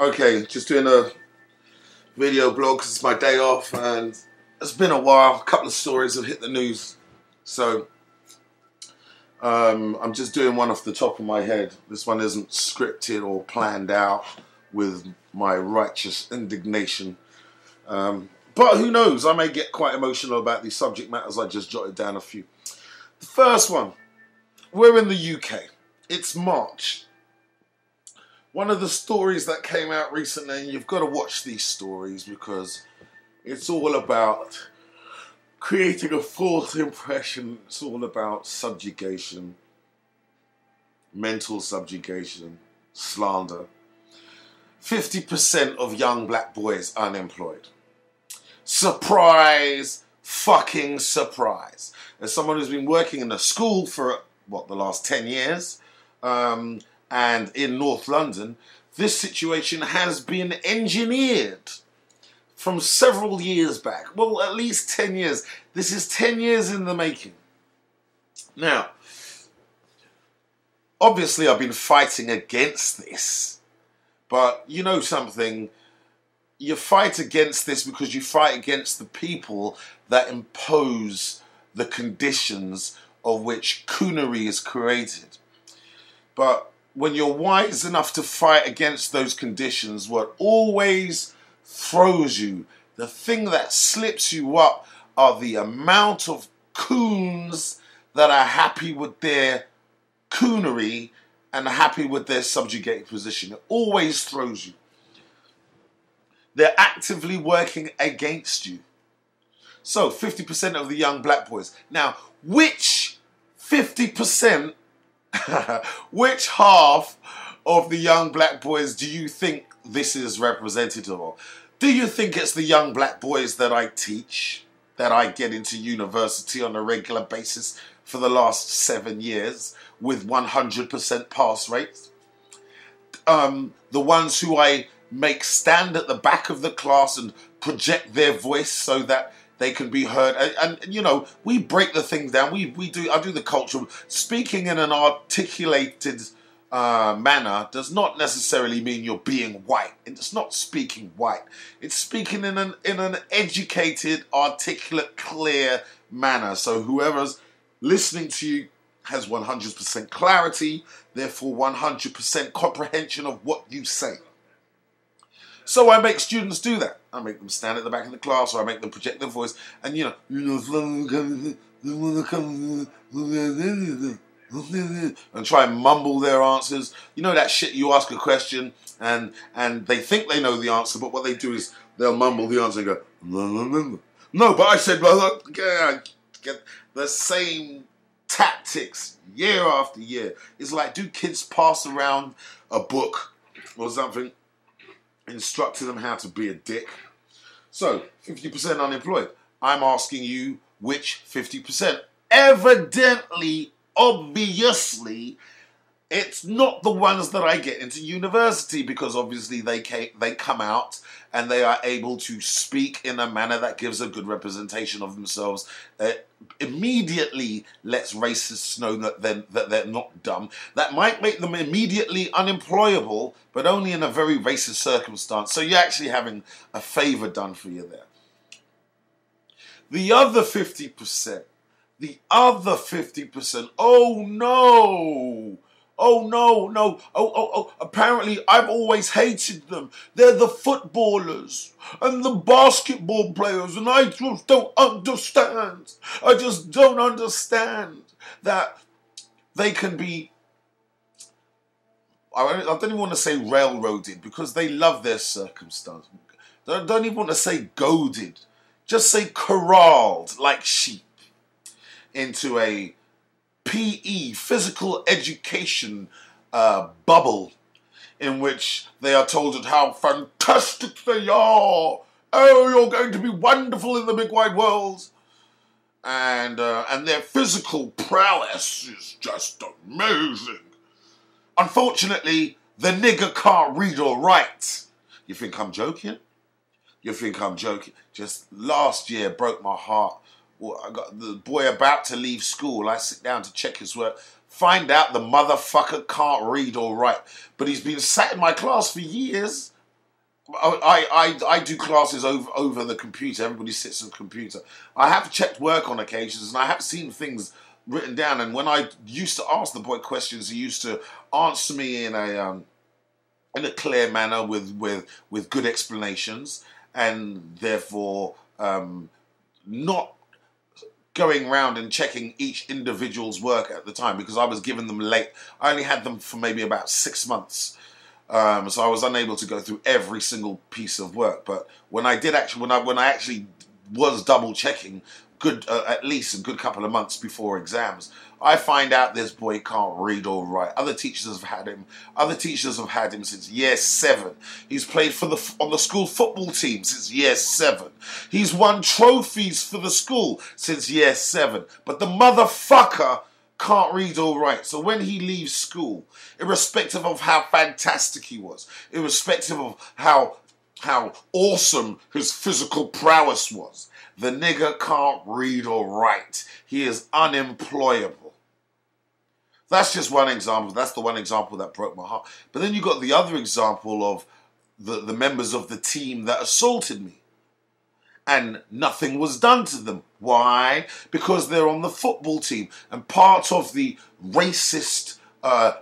Okay, just doing a video blog because it's my day off and it's been a while. A couple of stories have hit the news. So I'm just doing one off the top of my head. This one isn't scripted or planned out with my righteous indignation. But who knows, I may get quite emotional about these subject matters. I just jotted down a few. The first one, we're in the UK. It's March. One of the stories that came out recently, and you've got to watch these stories because it's all about creating a false impression. It's all about subjugation, mental subjugation, slander. 50% of young black boys unemployed. Surprise, fucking surprise. As someone who's been working in a school for, the last 10 years, and in North London, this situation has been engineered from several years back. Well, at least 10 years. This is 10 years in the making. Now, obviously I've been fighting against this, but you know something, you fight against this because you fight against the people that impose the conditions of which coonery is created. But when you're wise enough to fight against those conditions, what always throws you, the thing that slips you up, are the amount of coons that are happy with their coonery and happy with their subjugated position. It always throws you. They're actively working against you. So 50% of the young black boys. Now, which 50%, which half of the young black boys do you think this is representative of? Do you think it's the young black boys that I teach, that I get into university on a regular basis for the last 7 years with 100% pass rates? The ones who I make stand at the back of the class and project their voice so that they can be heard, and you know, we break the things down. I do the cultural speaking in an articulated manner does not necessarily mean you're being white. It's not speaking white. It's speaking in an educated, articulate, clear manner. So whoever's listening to you has 100% clarity, therefore 100% comprehension of what you say. So I make students do that. I make them stand at the back of the class, or I make them project their voice, and and try and mumble their answers. You know that shit, you ask a question and they think they know the answer, but what they do is they'll mumble the answer and go, no, but I said, get the same tactics year after year. It's like, do kids pass around a book or something instructing them how to be a dick? So, 50% unemployed. I'm asking you, which 50%? Evidently, obviously, it's not the ones that I get into university, because obviously they come out and they are able to speak in a manner that gives a good representation of themselves. Immediately lets racists know that they're not dumb. That might make them immediately unemployable, but only in a very racist circumstance. So you're actually having a favor done for you there. The other 50%, oh no! Oh, no. Oh, apparently I've always hated them. They're the footballers and the basketball players, and I just don't understand. I just don't understand that they can be, I don't even want to say railroaded, because they love their circumstance. I don't even want to say goaded. Just say corralled like sheep into a PE, physical education bubble, in which they are told how fantastic they are. Oh, you're going to be wonderful in the big wide world. And their physical prowess is just amazing. Unfortunately, the nigger can't read or write. You think I'm joking? Just last year broke my heart. Well, I got the boy about to leave school. I sit down to check his work. Find out the motherfucker can't read or write. But he's been sat in my class for years. I do classes over the computer. Everybody sits on the computer. I have checked work on occasions, and I have seen things written down. And when I used to ask the boy questions, he used to answer me in a clear manner with good explanations, and therefore not going around and checking each individual's work at the time, because I was giving them late. I only had them for maybe about 6 months. So I was unable to go through every single piece of work. But when I did actually, when I actually was double checking, at least a good couple of months before exams, I find out this boy can't read or write. Other teachers have had him. Other teachers have had him since year 7. He's played on the school football team since year 7. He's won trophies for the school since year 7. But the motherfucker can't read or write. So when he leaves school, irrespective of how fantastic he was, irrespective of how awesome his physical prowess was, the nigger can't read or write. He is unemployable. That's just one example. That's the one example that broke my heart. But then you got the other example of the members of the team that assaulted me. And nothing was done to them. Why? Because they're on the football team. And part of the racist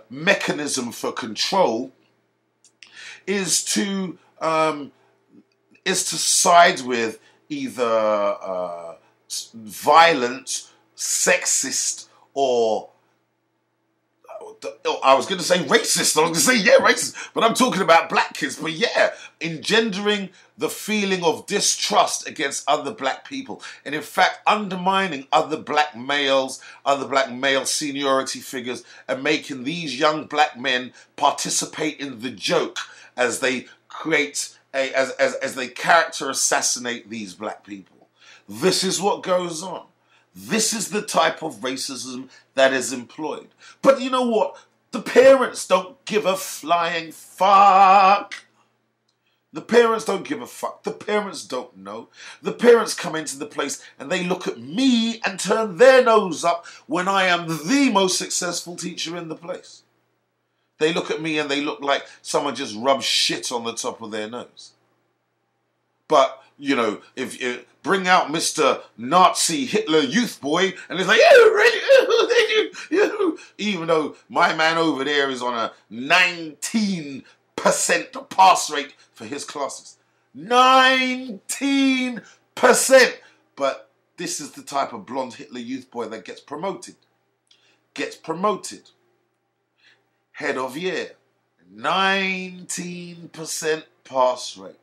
mechanism for control is to side with either violent, sexist, or I was going to say racist. I was going to say, yeah, racist. But I'm talking about black kids. But yeah, engendering the feeling of distrust against other black people. And in fact, undermining other black males, other black male seniority figures, and making these young black men participate in the joke as they create as they character assassinate these black people. This is what goes on. This is the type of racism that is employed. But you know what? The parents don't give a flying fuck. The parents don't give a fuck. The parents don't know. The parents come into the place and they look at me and turn their nose up when I am the most successful teacher in the place. They look at me and they look like someone just rubbed shit on the top of their nose. But, you know, if you bring out Mr. Nazi Hitler youth boy, and it's like, yeah, really? Even though my man over there is on a 19% pass rate for his classes. 19%! But this is the type of blonde Hitler youth boy that gets promoted. Head of year. 19% pass rate.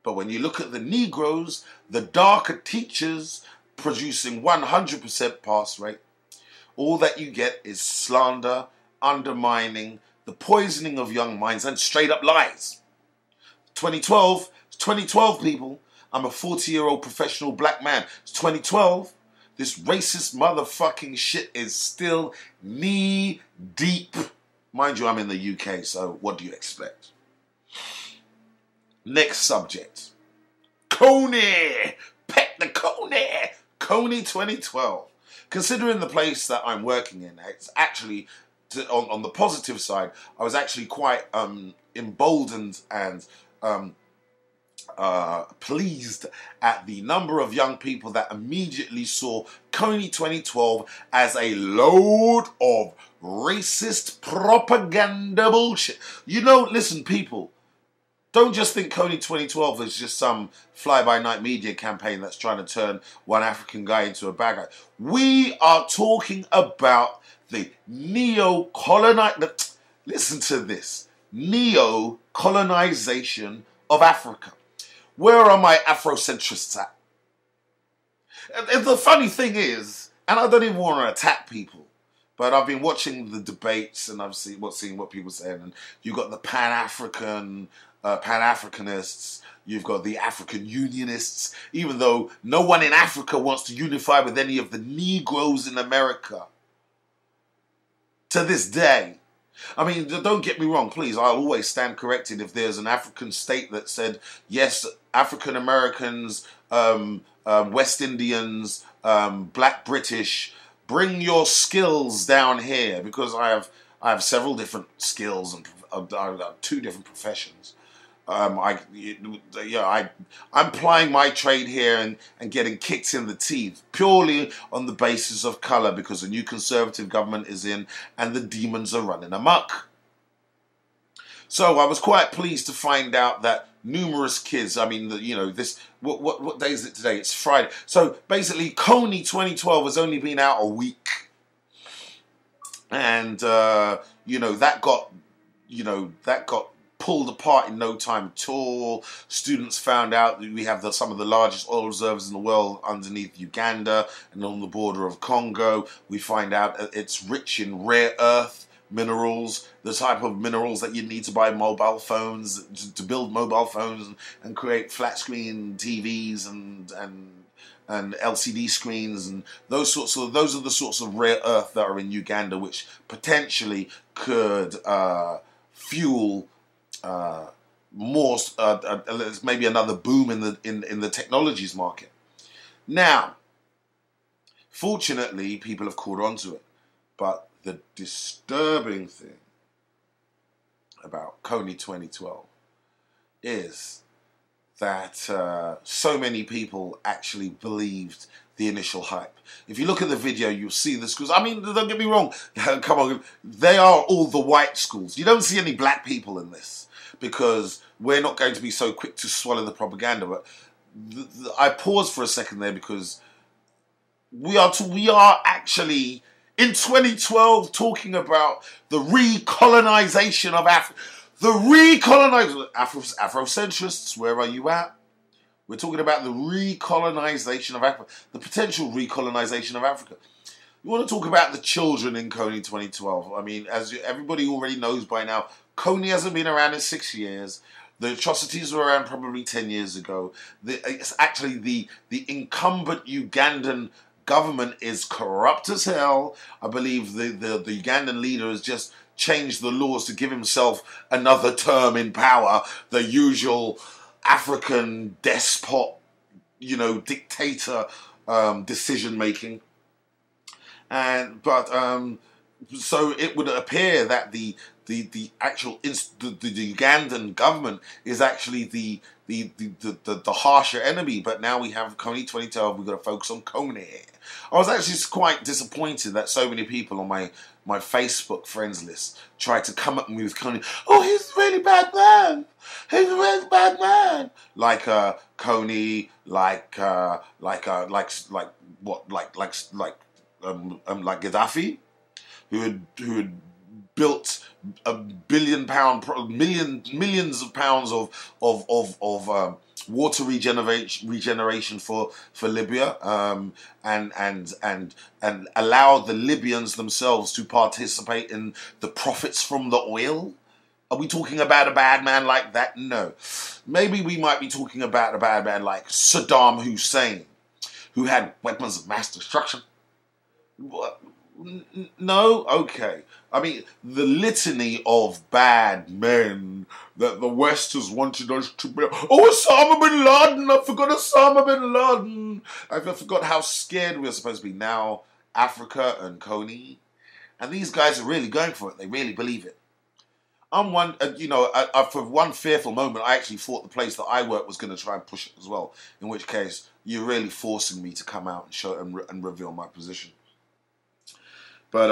But when you look at the Negroes, the darker teachers producing 100% pass rate, all that you get is slander, undermining, the poisoning of young minds, and straight up lies. 2012, it's 2012 people. I'm a 40-year-old professional black man. It's 2012. This racist motherfucking shit is still knee deep. Mind you, I'm in the UK, so what do you expect? Next subject. KONY! Pet the KONY! KONY 2012. Considering the place that I'm working in, it's actually, on the positive side, I was actually quite emboldened and pleased at the number of young people that immediately saw KONY 2012 as a load of racist propaganda bullshit. You know, listen, people, don't just think KONY 2012 is just some fly-by-night media campaign that's trying to turn one African guy into a bad guy. We are talking about the listen to this, neo-colonization of Africa. Where are my Afrocentrists at? And the funny thing is, and I don't even want to attack people, but I've been watching the debates and I've seen what people saying, and you've got the Pan-Africanists, you've got the African Unionists, even though no one in Africa wants to unify with any of the Negroes in America. To this day. I mean, don't get me wrong, please, I'll always stand corrected if there's an African state that said, yes, African Americans, West Indians, Black British, bring your skills down here, because I have several different skills and I've got 2 different professions. I'm plying my trade here and getting kicked in the teeth purely on the basis of colour because a new Conservative government is in and the demons are running amok. So I was quite pleased to find out that numerous kids, I mean, what day is it today? It's Friday. So basically, KONY 2012 has only been out a week. And, that got pulled apart in no time at all. Students found out that we have some of the largest oil reserves in the world underneath Uganda and on the border of Congo. We find out it's rich in rare earth minerals, the type of minerals that you need to buy mobile phones, to build mobile phones and create flat screen TVs and LCD screens, and those are the sorts of rare earth that are in Uganda, which potentially could fuel maybe another boom in the technologies market. Now, fortunately, people have caught on to it, but the disturbing thing about KONY 2012 is that so many people actually believed the initial hype. If you look at the video, you'll see the schools. I mean, don't get me wrong. Come on, they are all the white schools. You don't see any black people in this because we're not going to be so quick to swallow the propaganda. But I paused for a second there because we are actually in 2012 talking about the recolonization of Africa. The recolonization, Afrocentrists, where are you at? We're talking about the recolonization of Africa, the potential recolonization of Africa. You want to talk about the children in KONY 2012. I mean, as everybody already knows by now, KONY hasn't been around in 6 years. The atrocities were around probably 10 years ago. It's actually the incumbent Ugandan government is corrupt as hell. I believe the Ugandan leader has just changed the laws to give himself another term in power. The usual African despot, dictator decision making. So it would appear that the Ugandan government is actually the harsher enemy. But now we have KONY 2012. We've got to focus on KONY. I was actually quite disappointed that so many people on my Facebook friends list tried to come at me with KONY. Oh, he's a really bad man. He's a really bad man. Like KONY, like Gaddafi, who had built millions of pounds of water regeneration for Libya, and allowed the Libyans themselves to participate in the profits from the oil. Are we talking about a bad man like that? No. Maybe we might be talking about a bad man like Saddam Hussein, who had weapons of mass destruction. What? No? Okay. I mean, the litany of bad men that the West has wanted us to be. Oh, Osama bin Laden! I forgot Osama bin Laden! I forgot how scared we're supposed to be. Now, Africa and KONY. And these guys are really going for it. They really believe it. For one fearful moment, I actually thought the place that I work was going to try and push it as well. In which case, you're really forcing me to come out and show and reveal my position. But,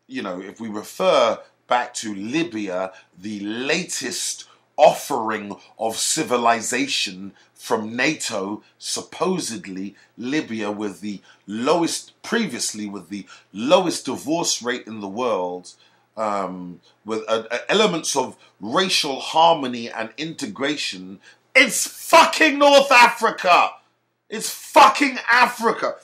if we refer back to Libya, the latest offering of civilization from NATO, supposedly Libya previously with the lowest divorce rate in the world, with elements of racial harmony and integration. It's fucking North Africa! It's fucking Africa!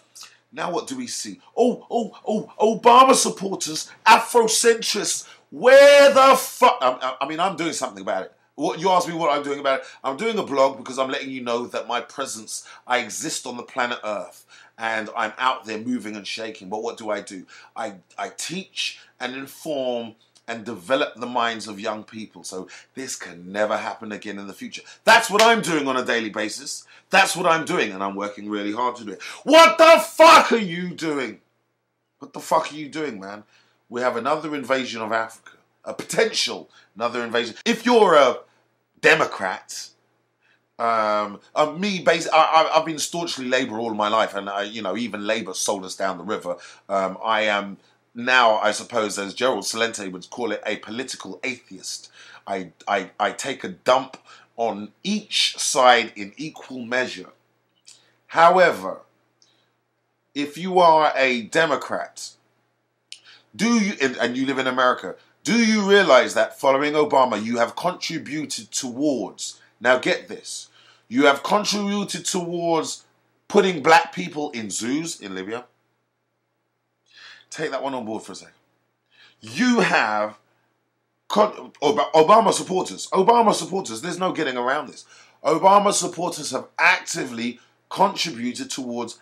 Now what do we see? Obama supporters, Afrocentrists, where the fuck? I'm doing something about it. You ask me what I'm doing about it. I'm doing a blog because I'm letting you know that my presence, I exist on the planet Earth, and I'm out there moving and shaking. But what do? I teach and inform and develop the minds of young people. So this can never happen again in the future. That's what I'm doing on a daily basis. That's what I'm doing, and I'm working really hard to do it. What the fuck are you doing? What the fuck are you doing, man? We have another invasion of Africa. A potential another invasion. If you're Democrat. I've been staunchly Labour all my life, and even Labour sold us down the river. I am now, I suppose, as Gerald Celente would call it, a political atheist. I take a dump on each side in equal measure. However, if you are a Democrat, and you live in America, do you realize that following Obama, you have contributed towards, now get this, you have contributed towards putting black people in zoos in Libya? Take that one on board for a second. You have Obama supporters, there's no getting around this. Obama supporters have actively contributed towards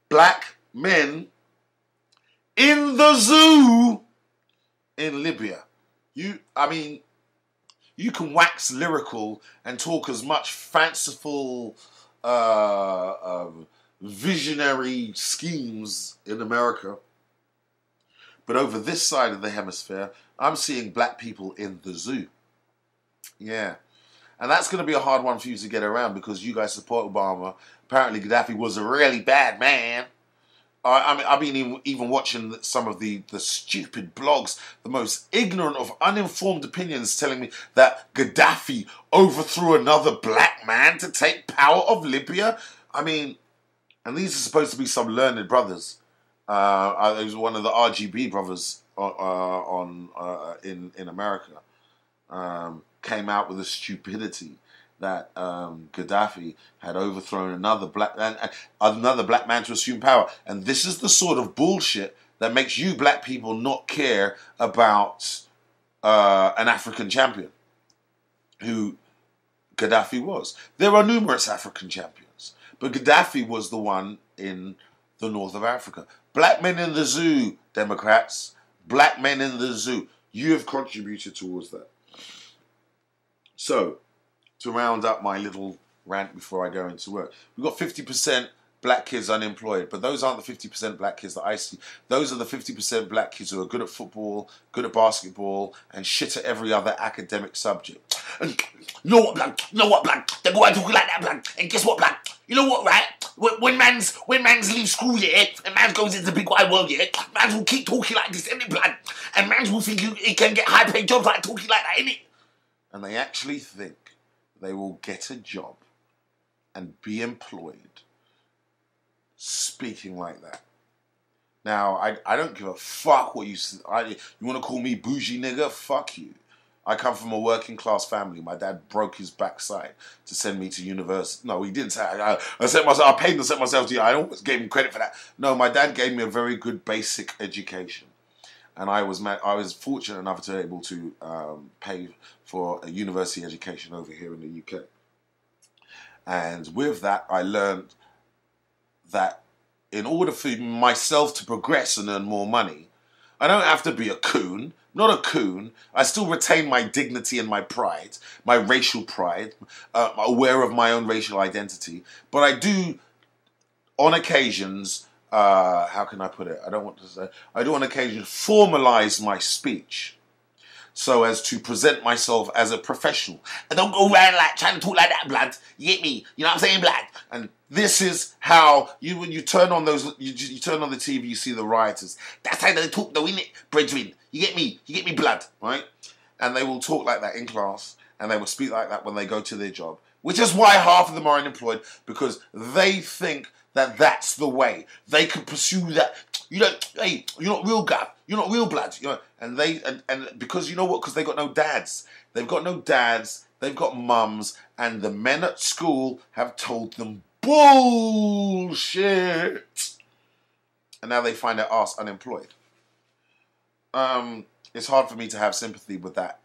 black men in the zoo in Libya. You can wax lyrical and talk as much fanciful, visionary schemes in America. But over this side of the hemisphere, I'm seeing black people in the zoo. Yeah. And that's going to be a hard one for you to get around because you guys support Obama. Apparently Gaddafi was a really bad man. I've been even watching some of the stupid blogs, the most ignorant of uninformed opinions telling me that Gaddafi overthrew another black man to take power of Libya. And these are supposed to be some learned brothers. It was one of the RGB brothers in America. Came out with the stupidity that Gaddafi had overthrown another black man to assume power. And this is the sort of bullshit that makes you black people not care about an African champion, who Gaddafi was. There are numerous African champions, but Gaddafi was the one in the north of Africa. Black men in the zoo, Democrats. Black men in the zoo. You have contributed towards that. So, to round up my little rant before I go into work, we've got 50% black kids unemployed, but those aren't the 50% black kids that I see. Those are the 50% black kids who are good at football, good at basketball, and shit at every other academic subject. And you know what, black? You know what, black? They go and talk like that, black. And guess what, black? You know what, right? When man's leave school, yeah, and man goes into the big wide world, yeah, man will keep talking like this, innit, black? And man will think he can get high-paid jobs like talking like that, innit? And they actually think they will get a job and be employed speaking like that. Now, I don't give a fuck what you want to call me bougie nigga? Fuck you. I come from a working class family. My dad broke his backside to send me to university. No, he didn't say I paid to send myself to you. I always gave him credit for that. No, my dad gave me a very good basic education. And I was fortunate enough to be able to pay for a university education over here in the UK. And with that, I learned that in order for myself to progress and earn more money, I don't have to be a coon. Not a coon. I still retain my dignity and my pride, my racial pride, aware of my own racial identity. But I do, on occasions, how can I put it? I do on occasion formalize my speech so as to present myself as a professional. I don't go around like trying to talk like that, blood. You get me? You know what I'm saying, blood? And this is how when you turn on you turn on the TV, you see the rioters. That's how they talk, though, innit, brethren? You get me? You get me, blood, right? And they will talk like that in class, and they will speak like that when they go to their job, which is why half of them are unemployed, because they think that that's the way they can pursue that. Hey, you're not real guy. You're not real blood. And because you know what? Because they got no dads. They've got no dads. They've got mums, and the men at school have told them bullshit, and now they find their arse unemployed. It's hard for me to have sympathy with that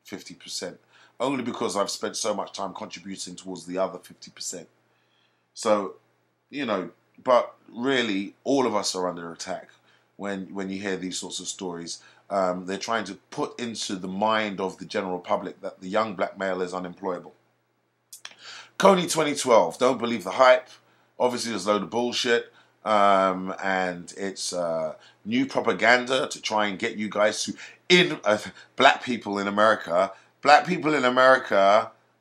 50%, only because I've spent so much time contributing towards the other 50%. So, but really, all of us are under attack when you hear these sorts of stories. They're trying to put into the mind of the general public that the young black male is unemployable. KONY 2012, don't believe the hype. Obviously, there's a load of bullshit. And it's new propaganda to try and get you guys to black people in America,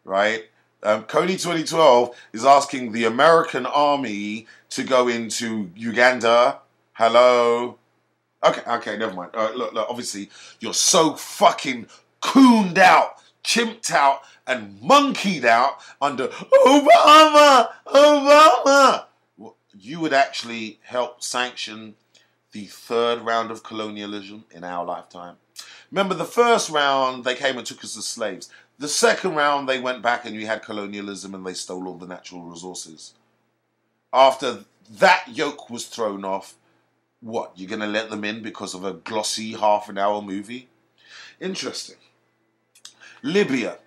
right? Kony 2012 is asking the American army to go into Uganda. Hello? Okay, never mind. Look, obviously, you're so fucking cooned out, chimped out, and monkeyed out under Obama. You would actually help sanction the third round of colonialism in our lifetime. Remember, the first round, they came and took us as slaves. The second round, they went back and you had colonialism and they stole all the natural resources. After that yoke was thrown off, what, you're going to let them in because of a glossy half-an-hour movie? Interesting. Libya.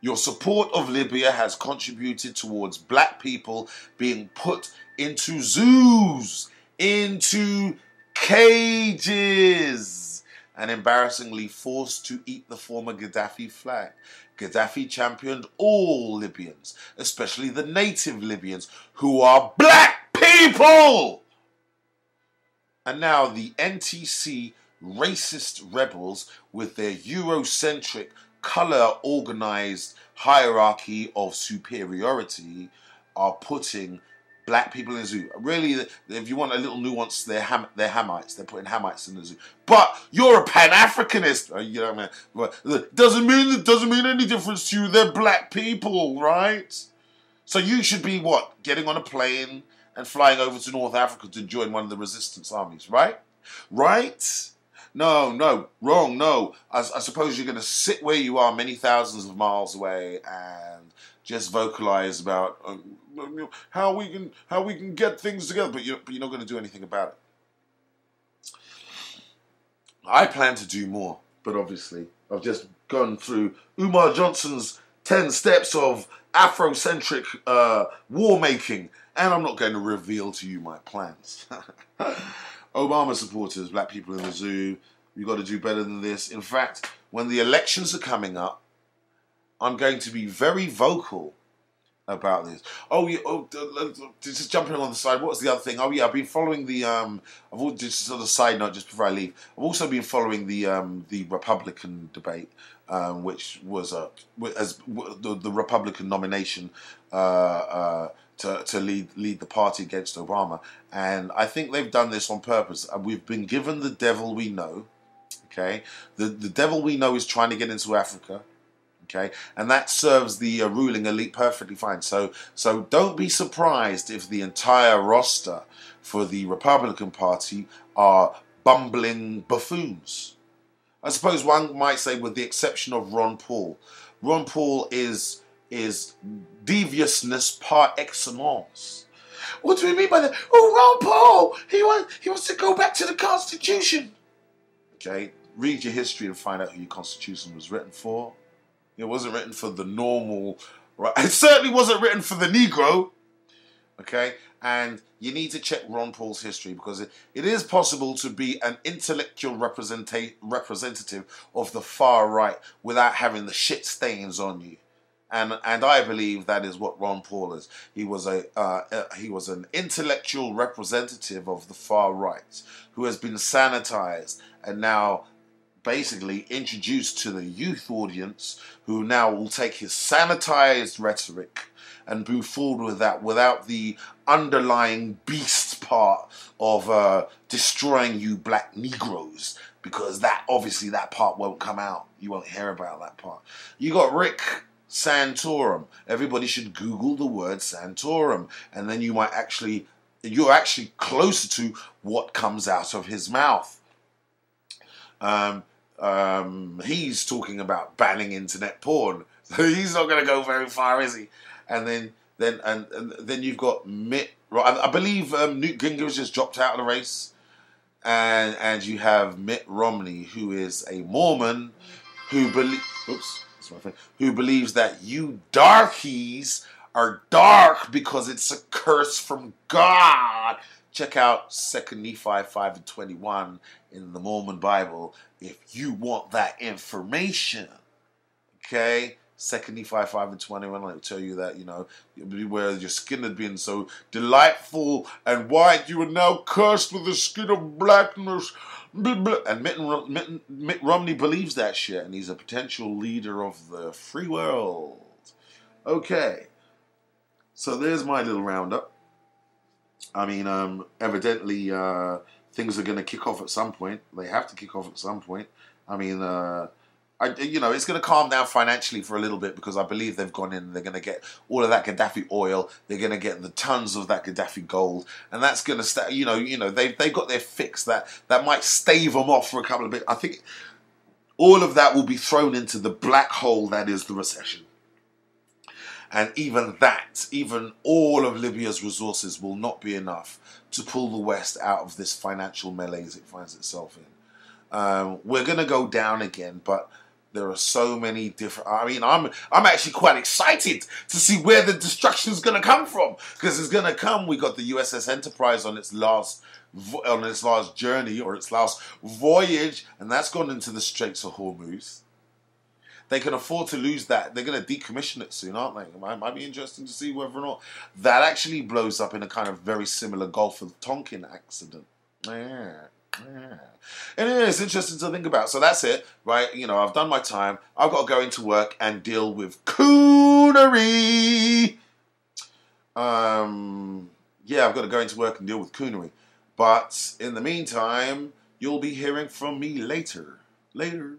Your support of Libya has contributed towards black people being put into zoos, into cages, and embarrassingly forced to eat the former Gaddafi flag. Gaddafi championed all Libyans, especially the native Libyans, who are black people! And now the NTC racist rebels with their Eurocentric, colour-organised hierarchy of superiority are putting black people in the zoo. Really, if you want a little nuance, they're Hamites. They're putting Hamites in the zoo. But you're a Pan-Africanist, you know what I mean? Doesn't mean any difference to you. They're black people, right? So you should be what? Getting on a plane and flying over to North Africa to join one of the resistance armies, right? Right? No, wrong, no. I suppose you're going to sit where you are many thousands of miles away and just vocalize about how we can get things together, but you're not going to do anything about it. I plan to do more, but obviously I've just gone through Umar Johnson's 10 steps of Afrocentric war making, and I'm not going to reveal to you my plans. Obama supporters, black people in the zoo, you've got to do better than this. In fact, when the elections are coming up, I'm going to be very vocal about this. Just jumping on the side, what was the other thing? Oh yeah, I've been following the, just on a side note, just before I leave, I've also been following the Republican debate, which was the Republican nomination to lead the party against Obama. And I think they've done this on purpose. We've been given the devil we know, okay? The devil we know is trying to get into Africa, okay? And that serves the ruling elite perfectly fine. So don't be surprised if the entire roster for the Republican Party are bumbling buffoons. I suppose one might say, with the exception of Ron Paul. Ron Paul is deviousness par excellence. What do we mean by that? Oh, Ron Paul, he wants to go back to the Constitution. Okay, read your history and find out who your Constitution was written for. It wasn't written for the normal, right? It certainly wasn't written for the Negro. Okay, and you need to check Ron Paul's history, because it is possible to be an intellectual representative of the far right without having the shit stains on you. And I believe that is what Ron Paul is. He was an intellectual representative of the far right who has been sanitized and now basically introduced to the youth audience, who now will take his sanitized rhetoric and move forward with that without the underlying beast part of destroying you black Negroes, because that part won't come out. You won't hear about that part. You got Rick Santorum. Everybody should Google the word Santorum, and then you're actually closer to what comes out of his mouth. He's talking about banning internet porn, so he's not going to go very far, is he? And then you've got Mitt. I believe Newt Gingrich just dropped out of the race, and you have Mitt Romney, who is a Mormon who believes that you darkies are dark because it's a curse from God. Check out 2 Nephi 5:21 in the Mormon Bible if you want that information. Okay? 2 Nephi 5:21, I'll tell you that, where your skin had been so delightful and white, you are now cursed with the skin of blackness. And Mitt Romney believes that shit, and he's a potential leader of the free world. Okay, so there's my little roundup. I mean, evidently, things are going to kick off at some point. They have to kick off at some point. I mean, it's going to calm down financially for a little bit because I believe they've gone in and they're going to get all of that Gaddafi oil. They're going to get the tons of that Gaddafi gold, and that's going to they've got their fix that might stave them off for a couple of bit. I think all of that will be thrown into the black hole that is the recession. And even all of Libya's resources will not be enough to pull the West out of this financial malaise it finds itself in. We're going to go down again, but there are so many different... I mean, I'm actually quite excited to see where the destruction is going to come from, because it's going to come. We got the USS Enterprise on its last journey, or its last voyage, and that's gone into the Straits of Hormuz. They can afford to lose that. They're going to decommission it soon, aren't they? It might be interesting to see whether or not that actually blows up in a kind of very similar Gulf of Tonkin accident. Yeah. Anyway, it's interesting to think about. So that's it, right? I've done my time. I've got to go into work and deal with coonery. Yeah, I've got to go into work and deal with coonery. But in the meantime, you'll be hearing from me later. Later.